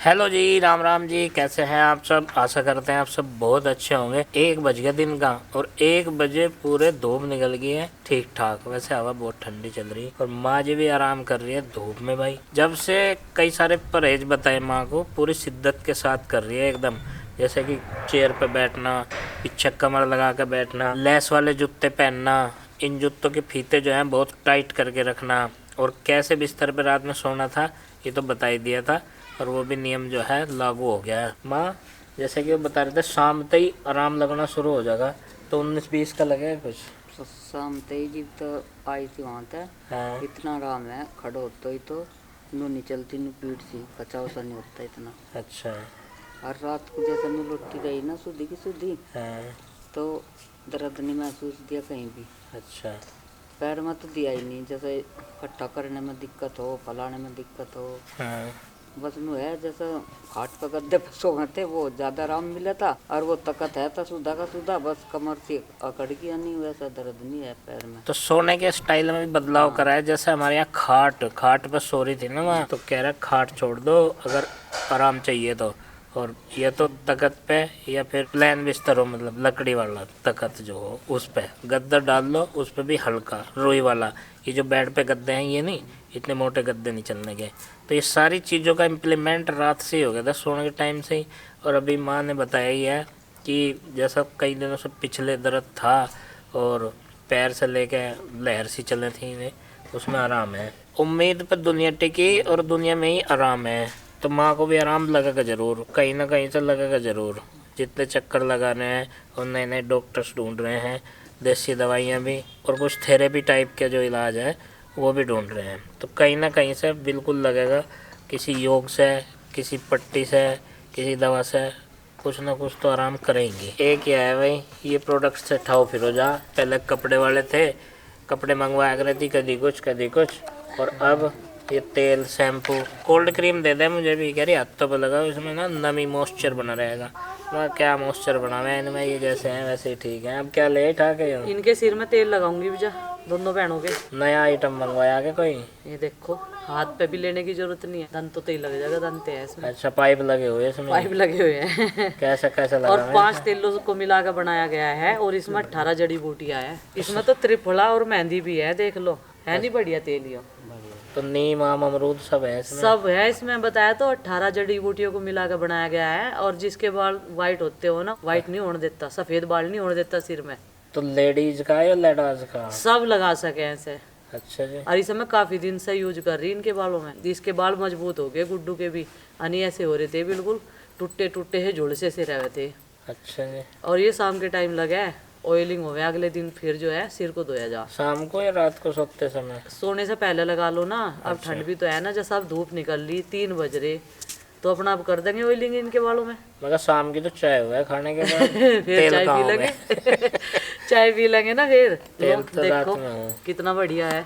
Hello जी, राम राम जी। कैसे हैं आप सब? आशा करते हैं आप सब बहुत अच्छे होंगे। 1 बज गया दिन का और 1 बजे पूरे धूप निकल गई है ठीक ठाक। वैसे हवा बहुत ठंडी चल रही है और माँ जी भी आराम कर रही है धूप में। भाई जब से कई सारे परहेज बताए माँ को, पूरी शिद्दत के साथ कर रही है एकदम। जैसे कि चेयर पे बैठना, पीछे कमर लगा कर बैठना, लेस वाले जूते पहनना, इन जूतों के फीते जो हैं बहुत टाइट करके रखना, और कैसे बिस्तर पर रात में सोना था ये तो बता ही दिया था। और वो भी नियम जो है लागू हो गया है। माँ जैसे कि वो बता रहे थे शाम तक ही आराम लगना शुरू हो जाएगा, तो 19-20 का लगेगा कुछ। शाम तई जब तो आई थी वहाँ तक। हाँ इतना आराम है, खड़ो होता ही तो नू नहीं चलती, नू पीठ सी कचा वसा नहीं होता इतना। अच्छा। और रात को जैसे नू लुट्टी रही ना सुधी की सुधी, हाँ तो दर्द नहीं महसूस दिया कहीं भी। अच्छा। पैर में तो दिया ही नहीं, जैसे इकट्ठा करने में दिक्कत हो, फलाने में दिक्कत हो। हाँ बस नू है जैसे खाट पर गद्दे पर सो गए थे वो ज़्यादा आराम मिला था, और वो तकत है तो सुधा का सुधा, बस कमर से अकड़ गया, नहीं वैसा दर्द नहीं है पैर में। तो सोने के स्टाइल में भी बदलाव करा है। जैसे हमारे यहाँ खाट पर सो रही थी ना वहाँ, तो कह रहा खाट छोड़ दो अगर आराम चाहिए तो, और ये तो तखत पे या फिर प्लेन बिस्तर हो, मतलब लकड़ी वाला तखत जो हो उस पे गद्दा डाल लो, उस पे भी हल्का रुई वाला। ये जो बेड पे गद्दे हैं ये नहीं, इतने मोटे गद्दे नहीं चलने के। तो ये सारी चीज़ों का इम्प्लीमेंट रात से ही हो गया था, सोने के टाइम से ही। और अभी माँ ने बताया ही है कि जैसा कई दिनों से पिछले दर्द था और पैर से लेके लहर सी चले थी इन्हें, उसमें आराम है। उम्मीद पर दुनिया टिकी और दुनिया में ही आराम है। तो माँ को भी आराम लगेगा ज़रूर, कहीं ना कहीं से लगेगा ज़रूर। जितने चक्कर लगा रहे हैं और नए नए डॉक्टर्स ढूंढ रहे हैं, देसी दवाइयाँ भी और कुछ थेरेपी टाइप के जो इलाज है वो भी ढूंढ रहे हैं, तो कहीं ना कहीं से बिल्कुल लगेगा किसी योग से, किसी पट्टी से, किसी दवा से कुछ ना कुछ तो आराम करेंगे। एक ही है भाई, ये प्रोडक्ट से ठाओ फिरो जा। पहले कपड़े वाले थे, कपड़े मंगवाया करे थी कभी कुछ, और अब ये तेल, शैम्पू, कोल्ड क्रीम दे दे मुझे भी। कह रही हाथों पर लगाओ, इसमें ना नमी मॉइस्चर बना रहेगा। मैं क्या मॉइस्चर बना हुआ है इनमें, ये जैसे हैं वैसे ही ठीक है। अब क्या ले ठा के इनके सिर में तेल लगाऊंगी भैया, दोनों बहनों के। नया आइटम मंगवाया के कोई? ये देखो, हाथ पे भी लेने की जरूरत नहीं है, दंत तो तेल लग जाएगा, दंत है इसमें। अच्छा, पाइप लगे हुए हैं इसमें? पाइप लगे हुए हैं। कैसे लगा और है? 5 तेलों को मिला कर बनाया गया है, और इसमें 18 जड़ी बूटियां है। इसमें तो त्रिफला और मेहंदी भी है, देख लो। है नहीं बढ़िया तेल ये? तो नीम, आम, अमरूद सब है इसमें? सब है इसमें, बताया तो 18 जड़ी बूटियों को मिलाकर बनाया गया है। और जिसके बाल वाइट होते हो ना, वाइट नहीं होने देता, सफेद बाल नहीं होने देता सिर में। तो लेडीज का या लेडाज का? सब लगा सके ऐसे। अच्छा जी। और इसे मैं काफी दिन से यूज कर रही इनके बालों में। इसके बाल मजबूत हो गए, गुड्डू के भी। अनि ऐसे हो रहे थे बिल्कुल टूटे टूटे है, झुलसे से रहे थे। अच्छा जी। और ये शाम के टाइम लगा है, ऑयलिंग हो गया, अगले दिन फिर जो है सिर को धोया जा। शाम को या रात को सोते समय? सोने से पहले लगा लो ना। अब ठंड भी तो है ना, जैसा अब धूप निकल रही 3 बज रहे, तो अपना आप कर देंगे ऑयलिंग इनके बालों में। मगर शाम की तो चाय हुआ है खाने के बाद। फिर चाय पी लेंगे। चाय पी लेंगे ना फिर। तेल तो रात देखो में हो। कितना बढ़िया है,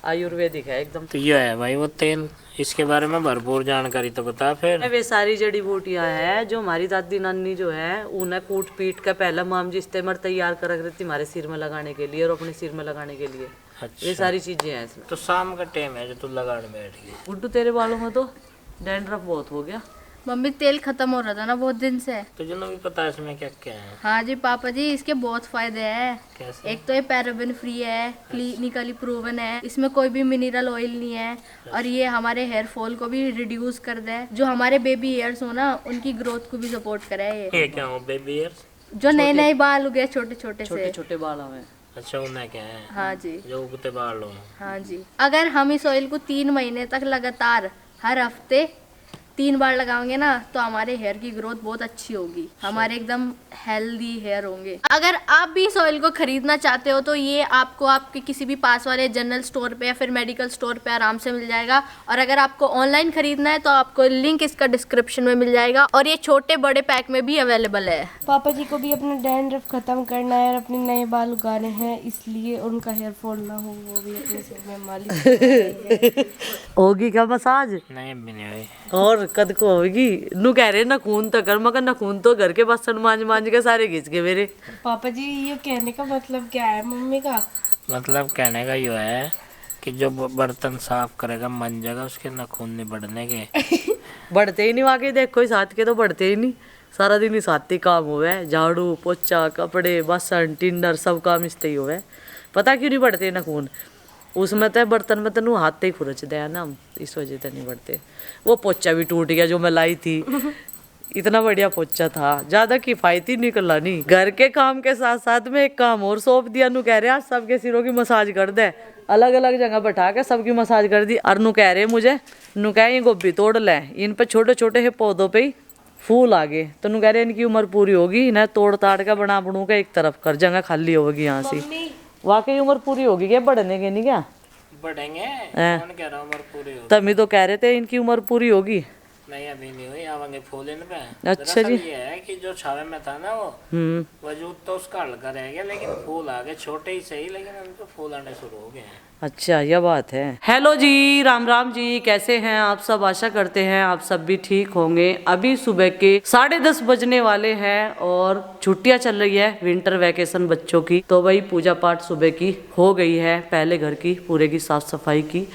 आयुर्वेदिक है एकदम। तो ये है भाई वो तेल, इसके बारे में भरपूर जानकारी तो बता फिर। वे सारी जड़ी बूटियां हैं जो हमारी दादी नानी जो है उन्हें कूट पीट कर पहले माम जी इस्तेमाल तैयार कर रखी थी हमारे सिर में लगाने के लिए और अपने सिर में लगाने के लिए। अच्छा। ये सारी चीजें हैं इसमें। तो शाम का टाइम है जो तू लगाने बैठ गई। गुड्डू तेरे बालों में तो डैंड्रफ बहुत हो गया। मम्मी तेल खत्म हो रहा था ना बहुत दिन से। तुझे भी पता है इसमें क्या क्या है? हाँ जी पापा जी, इसके बहुत फायदे हैं। कैसे? एक तो ये पैराबेन फ्री है, क्लिनिकली प्रूवन है, इसमें कोई भी मिनरल ऑयल नहीं है, और ये हमारे हेयर फॉल को भी रिड्यूस कर दे। जो हमारे बेबी हेयर्स हो ना, उनकी ग्रोथ को भी सपोर्ट करे ये क्या हो बेबी हेयर्स? जो नए नए बाल उगे छोटे छोटे छोटे से। छोटे बालों में। अच्छा, उन्हें क्या है? हाँ जी। जो उगते बाल हो। हाँ जी, अगर हम इस ऑयल को 3 महीने तक लगातार हर हफ्ते 3 बार लगाओगे ना, तो हमारे हेयर की ग्रोथ बहुत अच्छी होगी, हमारे एकदम हेल्दी हेयर होंगे। अगर आप भी इस ऑयल को खरीदना चाहते हो तो ये आपको आपके किसी भी पास वाले जनरल स्टोर पे या फिर मेडिकल स्टोर पे आराम से मिल जाएगा। और अगर आपको ऑनलाइन खरीदना है तो आपको लिंक इसका डिस्क्रिप्शन में मिल जाएगा, और ये छोटे बड़े पैक में भी अवेलेबल है। पापा जी को भी अपना डैंड्रफ खत्म करना है और अपने नए बाल उगाने हैं, इसलिए उनका हेयर फॉल ना हो, वो भी अपने सिर में मालिश होगी क्या मसाज? नहीं भी नहीं हुई। और कद को होगी। नू कह रहे ना खून तो कर, मगर ना खून तो घर के बसन मांझ मांझ के सारे घिस के मेरे। पापा जी ये कहने का मतलब क्या है मम्मी का? मतलब कहने का ये है कि जो बर्तन साफ करेगा मंजेगा उसके नाखून नहीं बढ़ने के। बढ़ते ही नहीं, वाकई देखो इस हाथ के तो बढ़ते ही नहीं। सारा दिन इस हाथ ही काम हुआ है, झाड़ू पोछा कपड़े बसन टिंडर सब काम इसते ही हुआ है। पता क्यों नहीं बढ़ते नाखून? उसमें तो बर्तन में तो हाथ ही खुरच दिया ना, इस वजह से नहीं बढ़ते। वो पोछा भी टूट गया जो मैं लाई थी। इतना बढ़िया पोछा था, ज्यादा किफायती निकला नहीं। घर के काम के साथ साथ में एक काम और सौंप दिया। नु कह रहे आज सबके सिरों की मसाज कर दे, अलग अलग जगह बैठा के सबकी मसाज कर दी। और नु कह रहे मुझे, नु कह ये गोभी तोड़ ले, इन पे छोटे छोटे से पौधों पे ही फूल आ गए। तो नु कह रहे इनकी उम्र पूरी होगी, इन्हें तोड़ ताड़ के बना बनू के एक तरफ कर, जगह खाली होगी यहाँ से। वाकई उम्र पूरी होगी क्या? बढ़ने के नहीं क्या? बढ़ेंगे, कौन कह रहा उम्र पूरी होगी? तभी तो कह रहे थे इनकी उम्र पूरी होगी। नहीं अभी नहीं हुई, आवेंगे फूल इन पे। अच्छा जी। ये है कि जो छावे में था ना वो वजूद तो उसका हल्का रह गया, लेकिन फूल आ गए, छोटे ही सही लेकिन उनको फूल आने शुरू हो गए हैं। अच्छा यह बात है। हेलो जी, राम राम जी, कैसे हैं आप सब? आशा करते हैं आप सब भी ठीक होंगे। अभी सुबह के 10:30 बजने वाले हैं और छुट्टियां चल रही है, विंटर वैकेशन बच्चों की। तो वही पूजा पाठ सुबह की हो गई है, पहले घर की पूरे की साफ सफाई की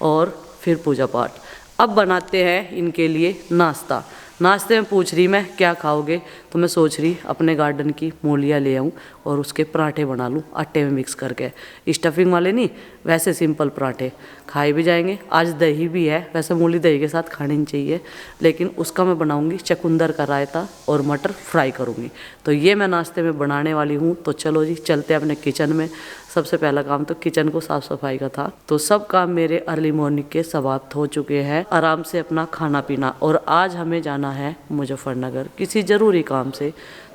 और फिर पूजा पाठ। अब बनाते हैं इनके लिए नाश्ता। नाश्ते में पूछ रही मैं क्या खाओगे, तो मैं सोच रही अपने गार्डन की मूलियाँ ले आऊँ और उसके पराठे बना लूँ आटे में मिक्स करके। स्टफिंग वाले नहीं, वैसे सिंपल पराठे खाए भी जाएंगे। आज दही भी है, वैसे मूली दही के साथ खानी नहीं चाहिए, लेकिन उसका मैं बनाऊँगी चुकंदर का रायता और मटर फ्राई करूँगी। तो ये मैं नाश्ते में बनाने वाली हूँ। तो चलो जी चलते हैं अपने किचन में। सबसे पहला काम तो किचन को साफ सफाई का था। तो सब काम मेरे अर्ली मॉर्निंग के समाप्त हो चुके हैं, आराम से अपना खाना पीना। और आज हमें जाना है मुजफ्फरनगर किसी ज़रूरी काम से,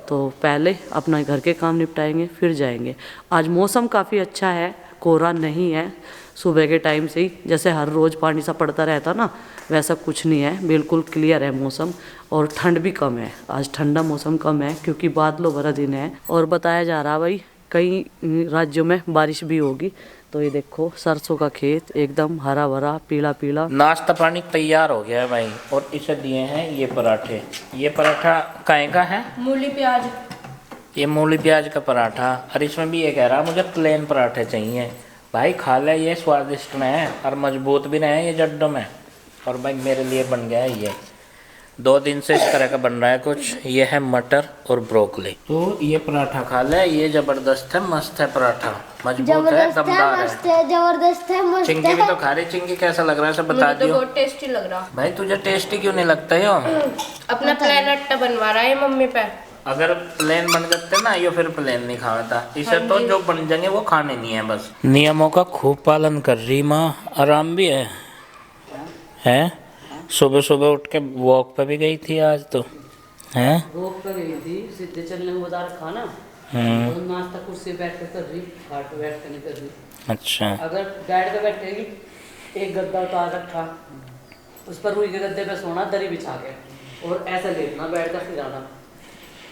तो पहले अपना घर के काम निपटाएंगे फिर जाएंगे। आज मौसम काफ़ी अच्छा है, कोहरा नहीं है सुबह के टाइम से ही, जैसे हर रोज़ पानी सा पड़ता रहता ना वैसा कुछ नहीं है, बिल्कुल क्लियर है मौसम। और ठंड भी कम है, आज ठंडा मौसम कम है क्योंकि बादलों भरा दिन है। और बताया जा रहा भाई कई राज्यों में बारिश भी होगी। तो ये देखो सरसों का खेत एकदम हरा भरा पीला पीला। नाश्ता पानी तैयार हो गया है भाई, और इसे दिए हैं ये पराठे। ये पराठा काहे का है? मूली प्याज। ये मूली प्याज का पराठा। और इसमें भी ये कह रहा मुझे प्लेन पराठे चाहिए। भाई खा ले, ये स्वादिष्ट में है और मजबूत भी रहे ये जड्डों में। और भाई मेरे लिए बन गया है ये, 2 दिन से इस तरह का बन रहा है कुछ। ये है मटर और ब्रोकली। तो ये पराठा खा ले, ये जबरदस्त है, मस्त है पराठा, मजबूत है, दमदार है, जबरदस्त है, मस्त चिंगी भी तो खा रही। चिंगी कैसा लग रहा है सब बता दियो। बहुत टेस्टी लग रहा। भाई तुझे टेस्टी क्यों नहीं लगता यो? अपना प्लान अट्टा बनवा रहा है मम्मी पे। अगर प्लेन बन जाते ना यो फिर प्लेन नहीं खाता। इसे तो जो बन जाएंगे वो खाने नहीं है बस। नियमों का खूब पालन कर रही माँ, आराम भी है? सुबह सुबह उठ के वॉक पे भी गई थी आज तो, हैं? वॉक पे गई थी, सीधे चलने को बता रखा ना। और नाश्ता कुर्सी पे बैठ के कर रही, खाट पे बैठ के नहीं कर रही। अच्छा। अगर बेड पे बैठेगी, एक गद्दा उतार रखा, उस पर रुई के गद्दे पे सोना दरी बिछा के, और ऐसा लेटना बेड का फिराना।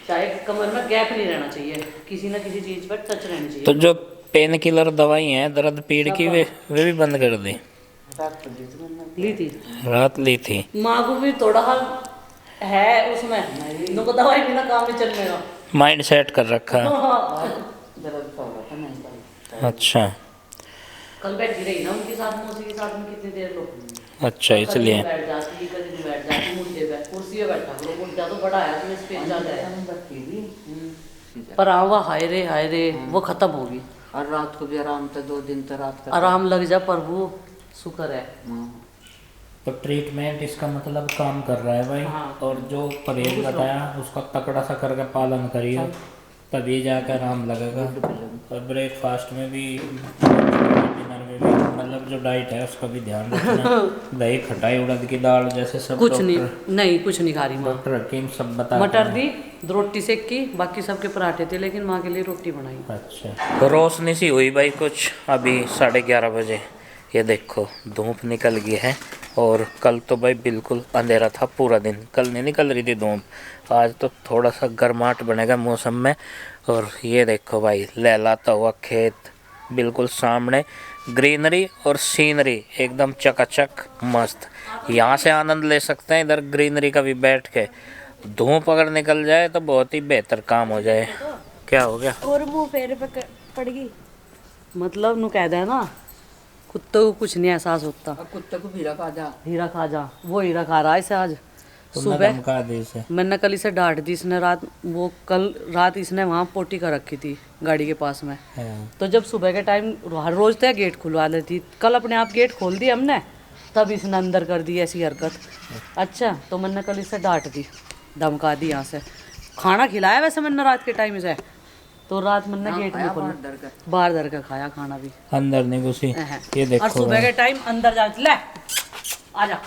चाहे कमर में गैप नहीं रहना चाहिए, किसी ना किसी चीज पर टच रहनी चाहिए। तो जो पेन किलर दवाई है दर्द पीड़ की वे भी बंद कर दी? ली थी, रात ली थी। माँ को भी थोड़ा हाल है उसमें, इनको दवाई बिना काम नहीं चलने का माइंड सेट कर रखा। अच्छा। कल बैठी रही ना उनके साथ, मौसी के साथ में कितनी देर लोग। अच्छा इसलिए बैठ जाती, कभी नहीं बैठ जाती, मुझे कुर्सी पे बैठा करो, मुझे तो बड़ा है तुम्हें स्पेस ज्यादा है। पर आवा हाय रे वो खत्म होगी। और रात को भी आराम से 2 दिन तो रात का आराम लग जा प्रभु, शुक्र है। तो ट्रीटमेंट इसका मतलब काम कर रहा है भाई। हाँ। और जो परहेज बताया उसका तकड़ा सा करके पालन करिए, तभी जाकर आराम लगेगा। और ब्रेकफास्ट में भी डिनर में भी मतलब जो डाइट है उसका भी ध्यान रखना। दही खटाई उड़द की दाल जैसे सब कुछ नहीं कुछ नहीं खा रही माँ। डॉक्टर हकीम सब बता। मटर दी, रोटी सेक की, बाकी सबके पराठे थे, लेकिन माँ के लिए रोटी बनाई। अच्छा। तो रोशनी सी हुई भाई कुछ अभी 11:30 बजे। ये देखो धूप निकल गई है, और कल तो भाई बिल्कुल अंधेरा था पूरा दिन। कल नहीं निकल रही थी धूप, आज तो थोड़ा सा गर्माहट बनेगा मौसम में। और ये देखो भाई लहलाता हुआ खेत, बिल्कुल सामने ग्रीनरी और सीनरी एकदम चकाचक मस्त। यहाँ से आनंद ले सकते हैं इधर ग्रीनरी का भी बैठ के। धूप अगर निकल जाए तो बहुत ही बेहतर काम हो जाए। क्या हो गया? और मुंह फेर पे पड़ गई। मतलब नु कह दे ना कुत्ते को कुछ नहीं एहसास होता। अब कुत्ते को भी रखा जा। हीरा खा जा, वो हीरा खा रहा है इसे आज तुमने सुबह। धमका दी इसे। मैंने कल इसे डांट दी, इसने कल रात इसने वहाँ पोटी कर रखी थी गाड़ी के पास में। हाँ। तो जब सुबह के टाइम हर रोज तो गेट खुलवा लेती, कल अपने आप गेट खोल दी हमने, तब इसने अंदर कर दी ऐसी हरकत। अच्छा, तो मैंने कल इसे डांट दी, धमका दी यहाँ से। खाना खिलाया वैसे मैंने रात के टाइम इसे, तो रात मैंने गेट नहीं खोला, बाहर धर के खाया खाना भी, अंदर नहीं घुसी। ये और देखो सुबह के टाइम अंदर जा, ले आजा,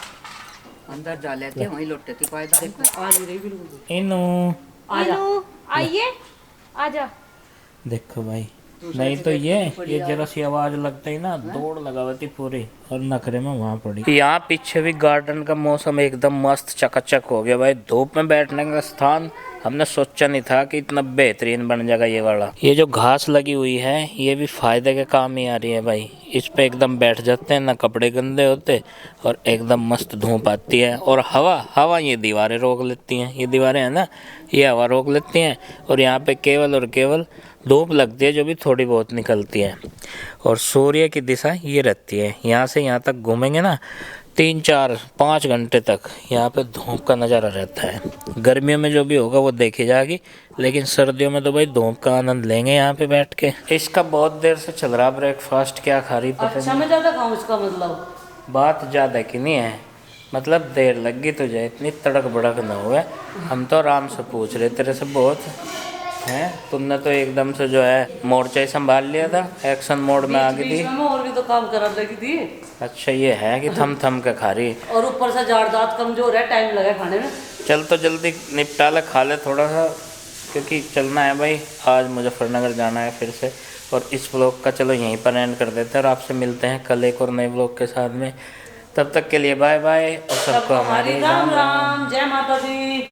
अंदर जा लेते वहीं लौटते थे पायदान। आ नहीं रही बिल्कुल। इनू आजा, आइए आजा। देखो भाई, नहीं तो ये जरा सी आवाज लगता ही ना दौड़ लगावती पूरी और नखरे में वहां पड़ी। यहाँ पीछे भी गार्डन का मौसम एकदम मस्त चकाचक हो गया भाई। धूप में बैठने का स्थान हमने सोचा नहीं था कि इतना बेहतरीन बन जाएगा ये वाला। ये जो घास लगी हुई है ये भी फायदे के काम ही आ रही है भाई। इस पे एकदम बैठ जाते हैं, ना कपड़े गंदे होते और एकदम मस्त धूप आती है। और हवा ये दीवारें रोक लेती हैं, ये दीवारें हैं ना, ये हवा रोक लेती हैं। और यहाँ पे केवल और केवल धूप लगती है जो भी थोड़ी बहुत निकलती है। और सूर्य की दिशा ये रहती है, यहाँ से यहाँ तक घूमेंगे ना 3, 4, 5 घंटे तक यहाँ पे धूप का नज़ारा रहता है। गर्मियों में जो भी होगा वो देखी जाएगी, लेकिन सर्दियों में तो भाई धूप का आनंद लेंगे यहाँ पे बैठ के। इसका बहुत देर से चल रहा ब्रेकफास्ट, क्या खा रही पता अच्छा मैं ज़्यादा खाऊं इसका मतलब? बात ज़्यादा की नहीं है, मतलब देर लगी तुझे, इतनी तड़क भड़क न हुए। हम तो आराम से पूछ रहे तेरे से बहुत हैं, तुमने तो एकदम से जो है मोर्चा ही संभाल लिया था, एक्शन मोड में आ गई थी। बीच में और भी तो काम करा लगी थी। अच्छा ये है कि थम थम के खा रही। और ऊपर से जाड़ दांत कमजोर है, टाइम लगा खाने में। चल तो जल्दी निपटा ले, खा ले थोड़ा सा, क्योंकि चलना है भाई, आज मुजफ्फरनगर जाना है फिर से। और इस व्लॉग का चलो यहीं पर एंड कर देते हैं और आपसे मिलते हैं कल एक और नए व्लॉग के साथ में। तब तक के लिए बाय बाय और सबको हमारी राम राम, जय माता दी।